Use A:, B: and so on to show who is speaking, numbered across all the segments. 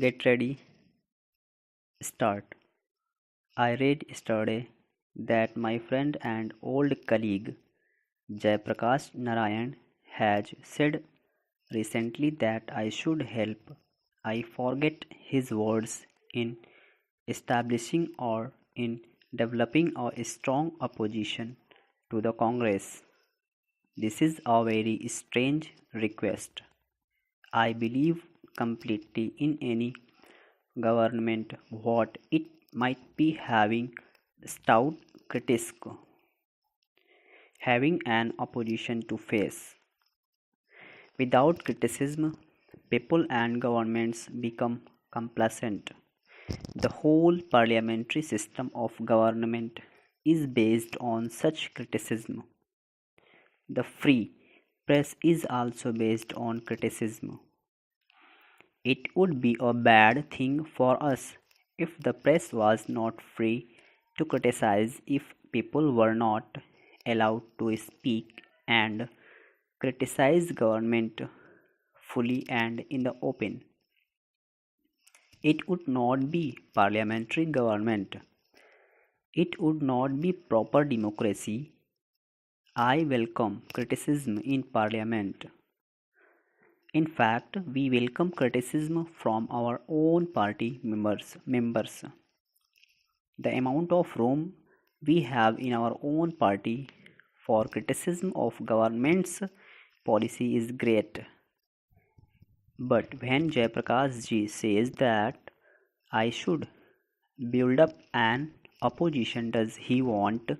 A: Get ready, start. I read yesterday that my friend and old colleague Jayaprakash Narayan has said recently that I should help. I forget his words in establishing or in developing a strong opposition to the Congress. This is a very strange request. I believe completely in any government what it might be having stout critics, having an opposition to face. Without criticism, people and governments become complacent. The whole parliamentary system of government is based on such criticism. The free press is also based on criticism. It would be a bad thing for us if the press was not free to criticize, if people were not allowed to speak and criticize government fully and in the open. It would not be parliamentary government. It would not be proper democracy. I welcome criticism in parliament. In fact, we welcome criticism from our own party members. The amount of room we have in our own party for criticism of government's policy is great. But when Jayaprakash ji says that I should build up an opposition, does he want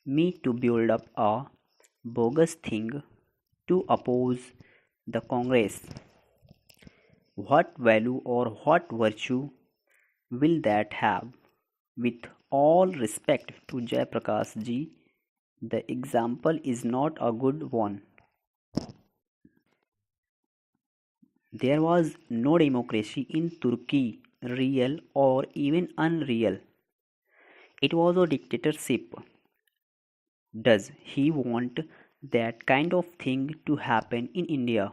A: me to build up a bogus thing to oppose the Congress? What value or what virtue will that have? With all respect to Jayaprakash ji, the example is not a good one. There was no democracy in Turkey, real or even unreal. It was a dictatorship. Does he want that kind of thing to happen in India?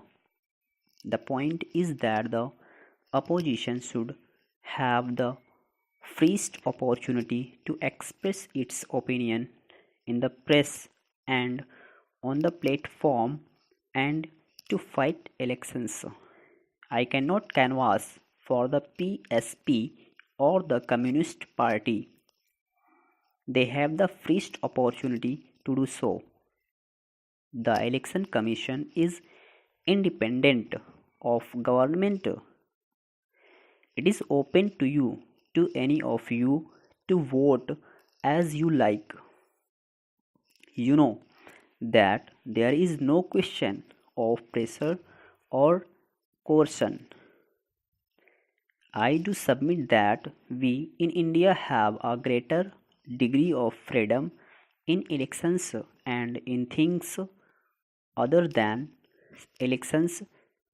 A: The point is that the opposition should have the freest opportunity to express its opinion in the press and on the platform and to fight elections. I cannot canvass for the PSP or the Communist Party. They have the freest opportunity to do so. The Election Commission is independent of government. It is open to you, to any of you, to vote as you like. You know that there is no question of pressure or coercion. I do submit that we in India have a greater degree of freedom in elections and in things other than elections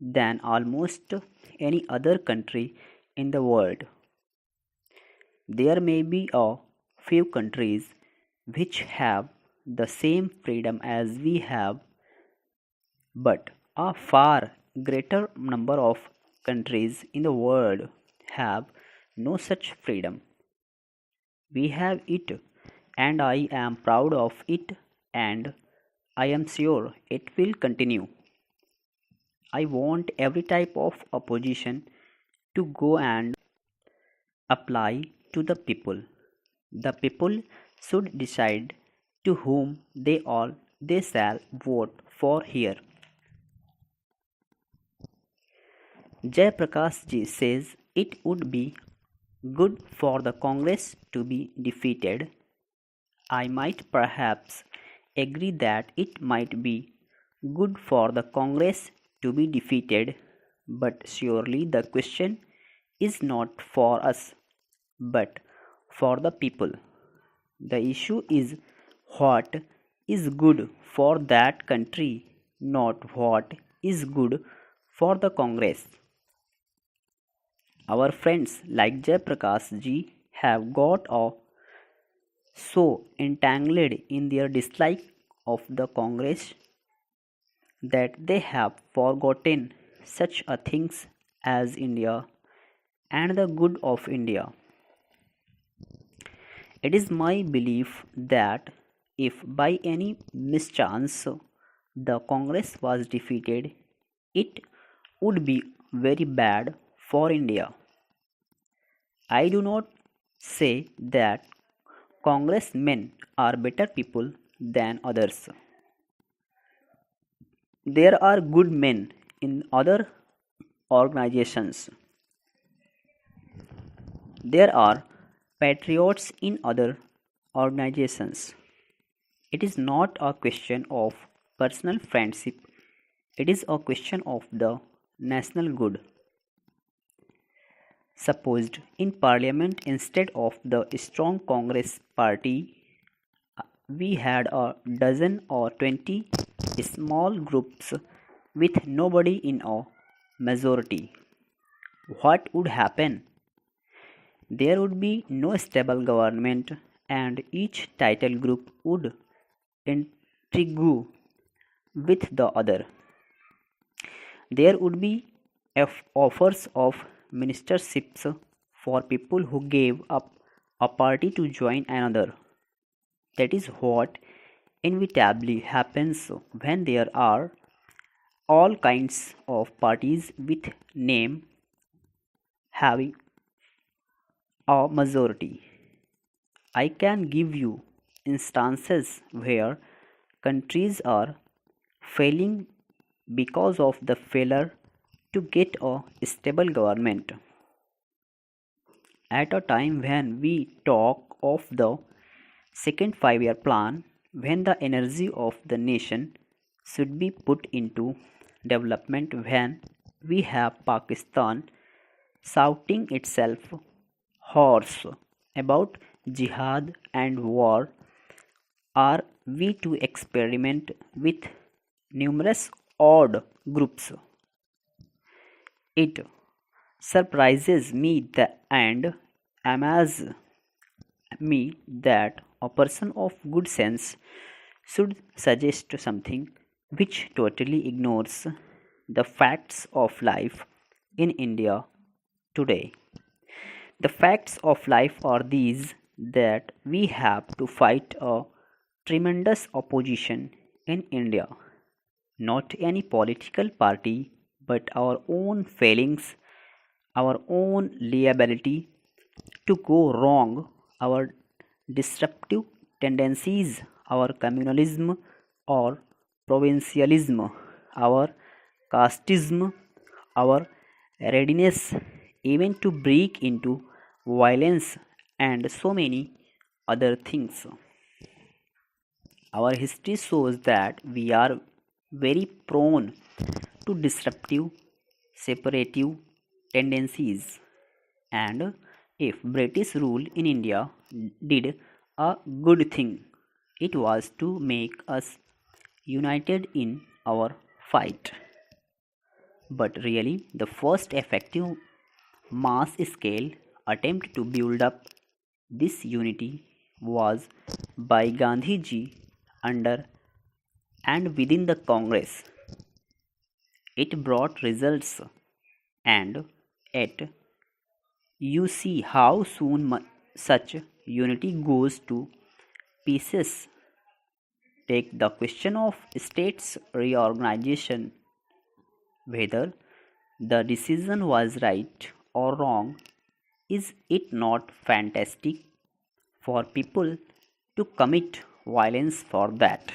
A: than almost any other country in the world. There may be a few countries which have the same freedom as we have, but a far greater number of countries in the world have no such freedom. We have it, and I am proud of it, and I am sure it will continue. I want every type of opposition to go and apply to the people. The people should decide to whom they shall vote for here. Jayaprakash ji says it would be good for the Congress to be defeated. I might perhaps agree that it might be good for the Congress to be defeated, but surely the question is not for us, but for the people. The issue is what is good for that country, not what is good for the Congress. Our friends like Jayaprakash ji have got so entangled in their dislike of the Congress that they have forgotten such a things as India and the good of India. It is my belief that if by any mischance the Congress was defeated, it would be very bad for India. I do not say that congressmen are better people than others. There are good men in other organizations. There are patriots in other organizations. It is not a question of personal friendship, it is a question of the national good. Supposed in parliament instead of the strong Congress party, we had a dozen or 20 small groups with nobody in a majority. What would happen? There would be no stable government, and each title group would intrigue with the other. There would be offers of ministerships for people who gave up a party to join another. That is what inevitably happens when there are all kinds of parties with name having a majority. I can give you instances where countries are failing because of the failure to get a stable government. At a time when we talk of the second 5 year plan, when the energy of the nation should be put into development, when we have Pakistan shouting itself hoarse about jihad and war, are we to experiment with numerous odd groups? It surprises me and amazes me that a person of good sense should suggest something which totally ignores the facts of life in India today. The facts of life are these, that we have to fight a tremendous opposition in India, not any political party, but our own failings, our own liability to go wrong, our disruptive tendencies, our communalism or provincialism, our casteism, our readiness even to break into violence, and so many other things. Our history shows that we are very prone to disruptive, separative tendencies. And if British rule in India did a good thing, it was to make us united in our fight. But really, the first effective mass scale attempt to build up this unity was by Gandhiji under and within the Congress. It brought results, and yet you see how soon such unity goes to pieces. Take the question of states reorganization, whether the decision was right or wrong. Is it not fantastic for people to commit violence for that?